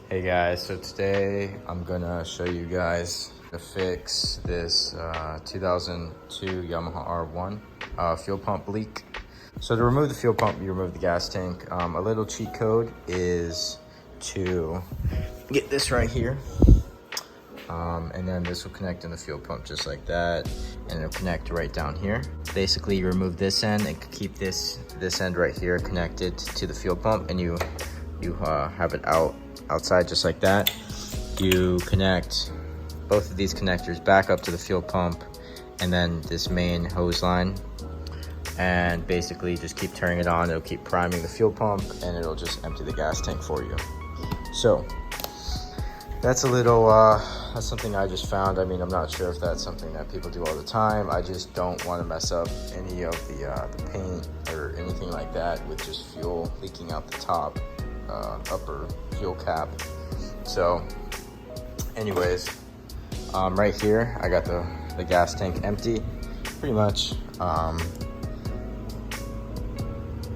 Hey guys, so today I'm gonna show you guys to fix this 2002 Yamaha R1 fuel pump leak. So to remove the fuel pump, you remove the gas tank. A little cheat code is to get this right here. And then this will connect in the fuel pump just like that, and it'll connect right down here. Basically, you remove this end and keep this end right here connected to the fuel pump, and you have it outside just like that. You connect both of these connectors back up to the fuel pump and then this main hose line, and basically just keep turning it on. It'll keep priming the fuel pump and it'll just empty the gas tank for you. So that's a little that's something I just found. I mean, I'm not sure if that's something that people do all the time. I just don't want to mess up any of the paint or anything like that with just fuel leaking out the top upper fuel cap. So anyways, right here I got the gas tank empty pretty much.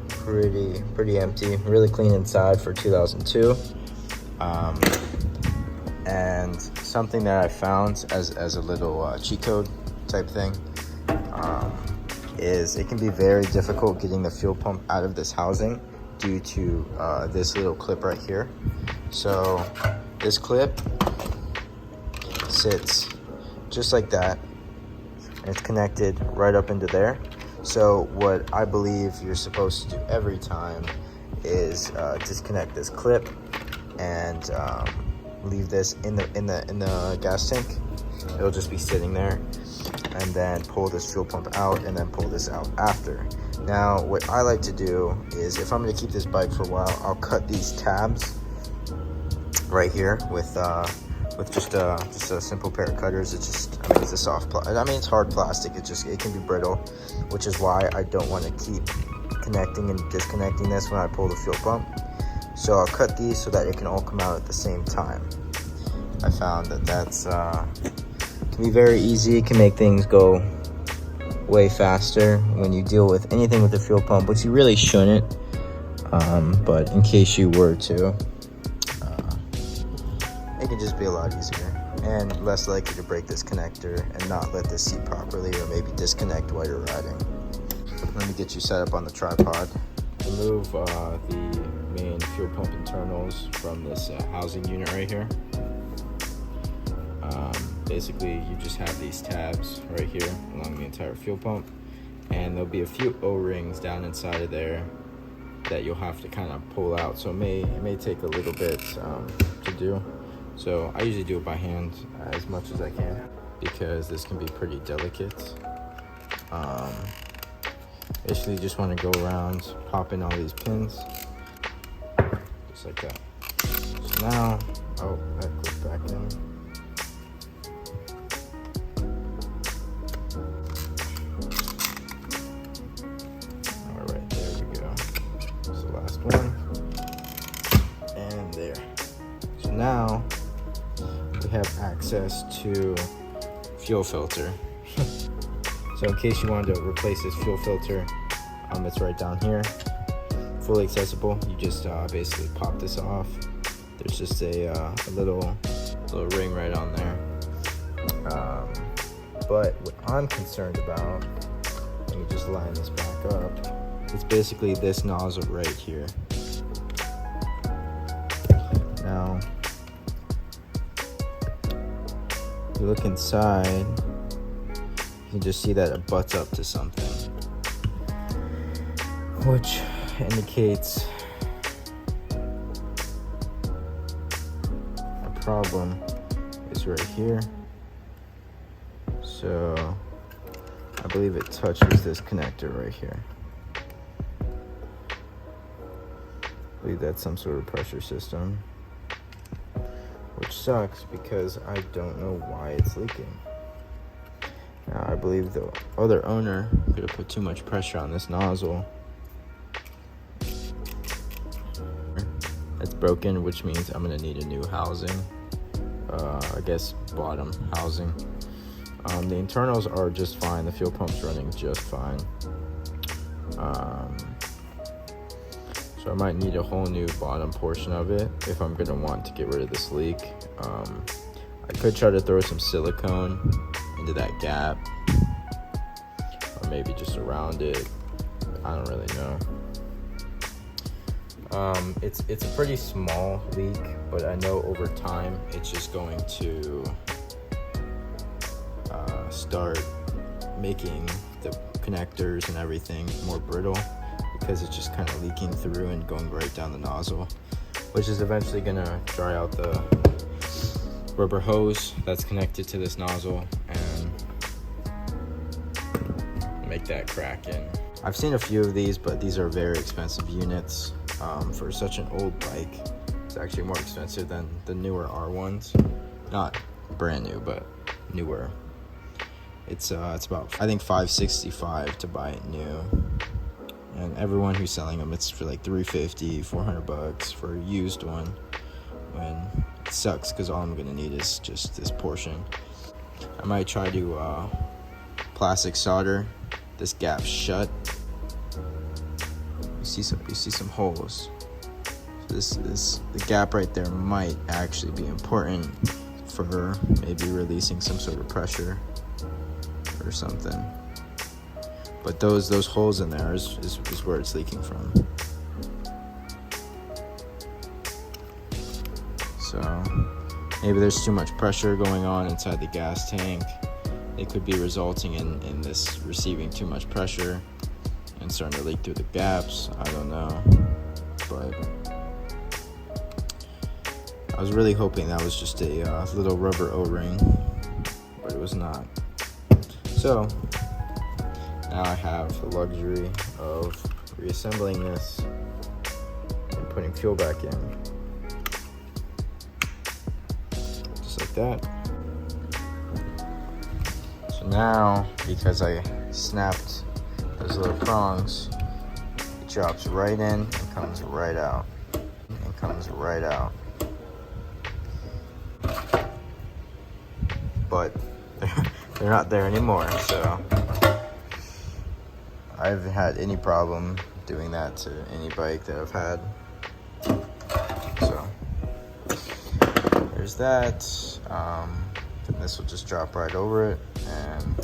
Pretty empty, really clean inside for 2002. And something that I found as a little cheat code type thing is it can be very difficult getting the fuel pump out of this housing due to this little clip right here. So this clip sits just like that, and it's connected right up into there. So what I believe you're supposed to do every time is disconnect this clip and leave this in the gas tank. It'll just be sitting there, and then pull this fuel pump out and then pull this out after. Now what I like to do is, if I'm going to keep this bike for a while, I'll cut these tabs right here with just a simple pair of cutters. It's a soft it's hard plastic. It can be brittle, which is why I don't want to keep connecting and disconnecting this when I pull the fuel pump. So I'll cut these so that it can all come out at the same time. I found that's can be very easy. It can make things go way faster when you deal with anything with the fuel pump, which you really shouldn't. But in case you were to, it can just be a lot easier and less likely to break this connector and not let this seat properly, or maybe disconnect while you're riding. Let me get you set up on the tripod. Remove the main fuel pump internals from this housing unit right here. Basically, you just have these tabs right here along the entire fuel pump, and there'll be a few O-rings down inside of there that you'll have to kind of pull out. So it may take a little bit to do. So I usually do it by hand as much as I can, because this can be pretty delicate. Basically, you just want to go around, pop in all these pins, just like that. So now, that clipped back in. All right, there we go. That's the last one, and there. So now we have access to fuel filter. So in case you wanted to replace this fuel filter, it's right down here, fully accessible. You just basically pop this off. There's just a little ring right on there. But what I'm concerned about, let me just line this back up, it's basically this nozzle right here. Now, if you look inside, you can just see that it butts up to something, which indicates a problem is right here. So I believe it touches this connector right here. I believe that's some sort of pressure system, which sucks because I don't know why it's leaking. Now, I believe the other owner could have put too much pressure on this nozzle. It's broken, which means I'm gonna need a new housing. I guess bottom housing. The internals are just fine. The fuel pump's running just fine. So I might need a whole new bottom portion of it if I'm gonna want to get rid of this leak. I could try to throw some silicone into that gap, or maybe just around it. I don't really know. It's a pretty small leak, but I know over time it's just going to start making the connectors and everything more brittle, because it's just kind of leaking through and going right down the nozzle, which is eventually gonna dry out the rubber hose that's connected to this nozzle and make that crack in. I've seen a few of these, but these are very expensive units. For such an old bike, it's actually more expensive than the newer R1s. Not brand new, but newer. It's about, I think, $565 to buy it new. And everyone who's selling them, it's for like $350, $400 for a used one. When it sucks, because all I'm gonna need is just this portion. I might try to plastic solder this gap shut. You see some holes. So the gap right there might actually be important for maybe releasing some sort of pressure or something. But those holes in there is where it's leaking from. So maybe there's too much pressure going on inside the gas tank. It could be resulting in this receiving too much pressure and starting to leak through the gaps. I don't know, but I was really hoping that was just a little rubber O-ring, but it was not. So now I have the luxury of reassembling this and putting fuel back in, just like that. So now, because I snapped those little prongs, it drops right in and comes right out, and comes right out. But they're not there anymore, so I haven't had any problem doing that to any bike that I've had. So there's that. Then this will just drop right over it, and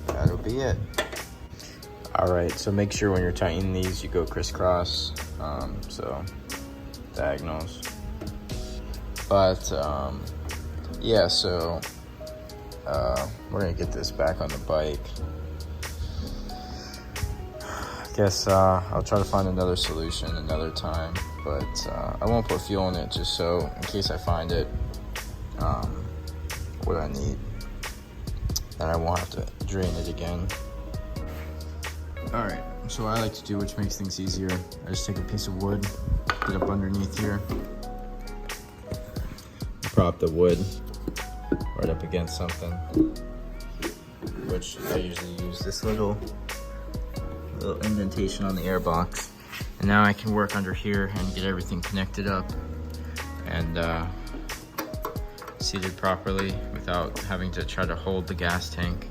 that'll be it. Alright, so make sure when you're tightening these, you go crisscross, so diagonals. But yeah, so we're gonna get this back on the bike. I guess I'll try to find another solution another time, but I won't put fuel in it, just so in case I find it what I need, then I won't have to drain it again. Alright, so what I like to do, which makes things easier, I just take a piece of wood, get up underneath here, prop the wood right up against something, which I usually use this little indentation on the air box. And now I can work under here and get everything connected up and seated properly without having to try to hold the gas tank.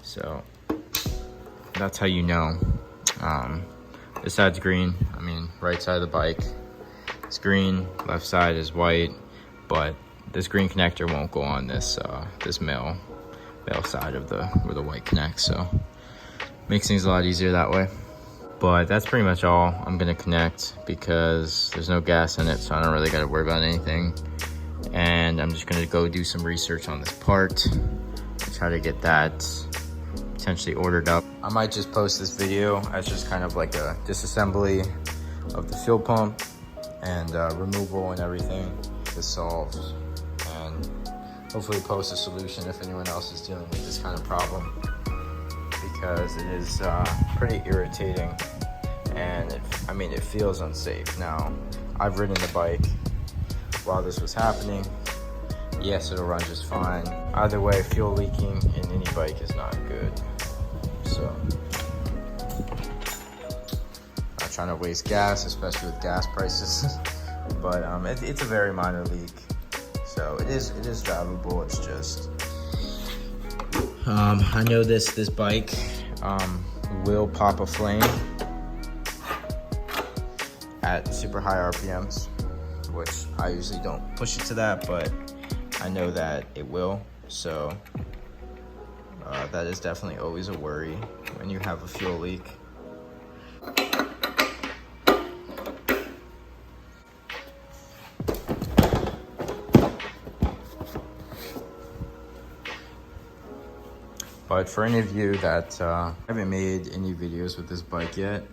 So that's how you know. This side's green, I mean right side of the bike is green, left side is white, but this green connector won't go on this this male side of where the white connects, so makes things a lot easier that way. But that's pretty much all I'm gonna connect, because there's no gas in it, so I don't really gotta worry about anything. And I'm just gonna go do some research on this part, try to get that potentially ordered up. I might just post this video as just kind of like a disassembly of the fuel pump and removal and everything. This solves, and hopefully post a solution if anyone else is dealing with this kind of problem, because it is pretty irritating, and it feels unsafe. Now, I've ridden the bike while this was happening. Yes, it'll run just fine. Either way, fuel leaking in any bike is not good. So, not trying to waste gas, especially with gas prices. But it's a very minor leak, so it is drivable. It's just I know this bike will pop a flame at super high RPMs, which I usually don't push it to that, but I know that it will. So that is definitely always a worry when you have a fuel leak. But for any of you that haven't made any videos with this bike yet,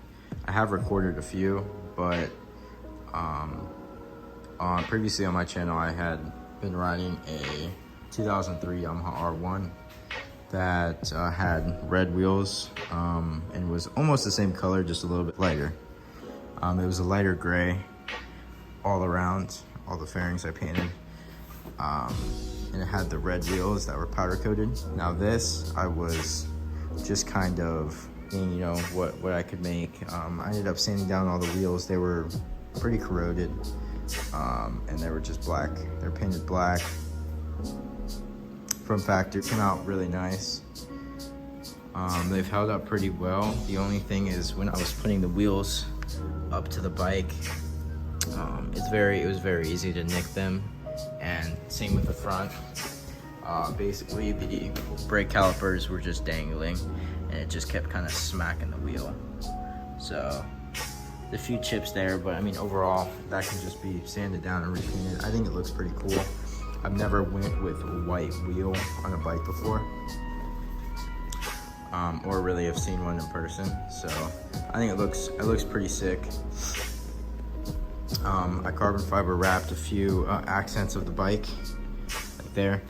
I have recorded a few, but previously on my channel, I had been riding a 2003 Yamaha R1 that had red wheels and was almost the same color, just a little bit lighter. It was a lighter gray all around, all the fairings I painted. And it had the red wheels that were powder coated. Now this, I was just kind of seeing, you know, what I could make. I ended up sanding down all the wheels. They were pretty corroded, and they were just black. They're painted black from factory. Came out really nice. They've held up pretty well. The only thing is when I was putting the wheels up to the bike, it was very easy to nick them. And same with the front. Basically the brake calipers were just dangling and it just kept kind of smacking the wheel. So the few chips there, but I mean overall that can just be sanded down and repainted. I think it looks pretty cool. I've never went with a white wheel on a bike before, or really have seen one in person. So I think it looks pretty sick. I carbon fiber wrapped a few accents of the bike, like there,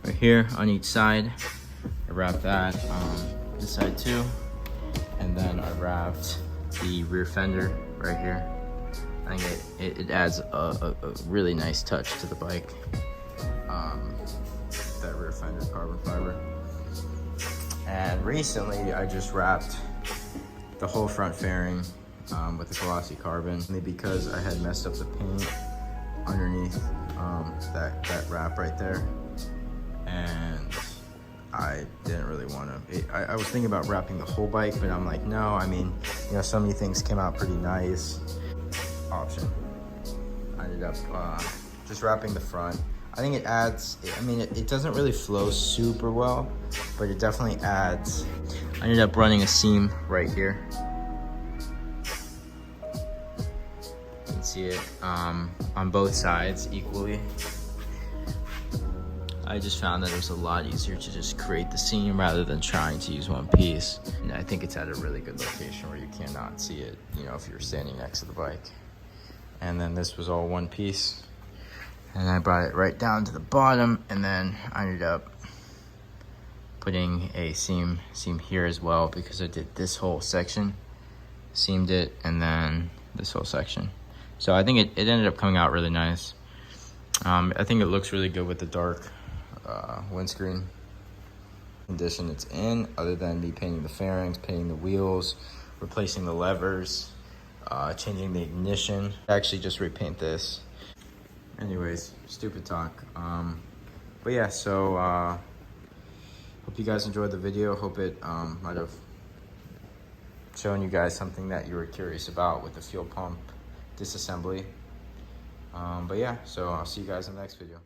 right here on each side. I wrapped that this side too, and then I wrapped the rear fender right here. I think it adds a really nice touch to the bike. That rear fender carbon fiber. And recently I just wrapped the whole front fairing with the glossy carbon, mainly because I had messed up the paint underneath that wrap right there, and I didn't really want to. I was thinking about wrapping the whole bike, but I'm like, no. I mean, you know, so many things came out pretty nice. Option. I ended up just wrapping the front. I think it adds. I mean, it doesn't really flow super well, but it definitely adds. I ended up running a seam right here. See it on both sides equally. I just found that it was a lot easier to just create the seam rather than trying to use one piece. And I think it's at a really good location where you cannot see it, you know, if you're standing next to the bike. And then this was all one piece, and I brought it right down to the bottom, and then I ended up putting a seam here as well, because I did this whole section, seamed it, and then this whole section. So I think it ended up coming out really nice. I think it looks really good with the dark windscreen condition it's in, other than me painting the fairings, painting the wheels, replacing the levers, changing the ignition. I actually just repaint this. Anyways, stupid talk. But yeah, so hope you guys enjoyed the video. Hope it might have shown you guys something that you were curious about with the fuel pump disassembly. But yeah, so I'll see you guys in the next video.